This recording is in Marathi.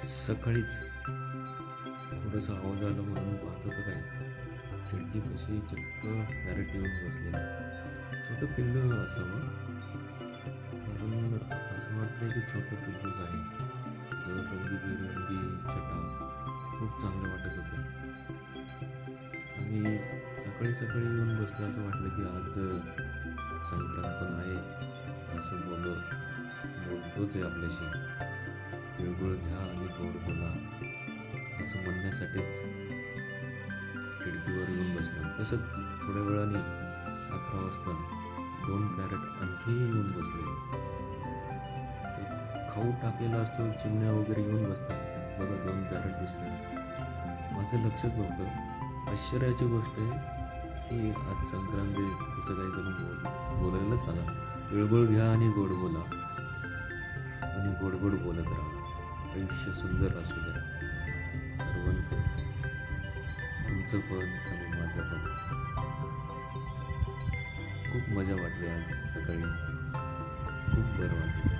सकाळीच थोडंसं आवाज आला म्हणून पाहत होतं काय, खिडकीपाशी चक्क पॅरट येऊन बसलेलं. छोटं पिल्लू असावं, कारण असं वाटलं की छोटं पिल्लूच आहे. जो रंगीबेरंगी छटा खूप चांगलं वाटत होतं. आणि सकाळी सकाळी येऊन बसलं, असं वाटलं की आज संक्रांत पण आहे, असं बोलतोच आहे आपल्याशी. तिळगुळ घ्या आणि गोड बोला असं म्हणण्यासाठीच खिडकीवर येऊन बसला. तसंच थोड्या वेळाने 11 वाजता 2 पॅरट आणखी येऊन बसले. खाऊ टाकलेला असतो, चिमण्या वगैरे येऊन बसतात. बघा 2 पॅरट दिसतात. माझं लक्षच नव्हतं. आश्चर्याची गोष्ट आहे की आज संक्रांत आहे, असं काही जण बोलायलाच आला. तिळगुळ घ्या आणि गोड बोला आणि गोड गोड बोलत राहा. आयुष्य सुंदर असू द्या सर्वांचं, तुमचं पण आणि माझं पण. खूप मजा वाटली आज सकाळी, खूप बरं वाटलं.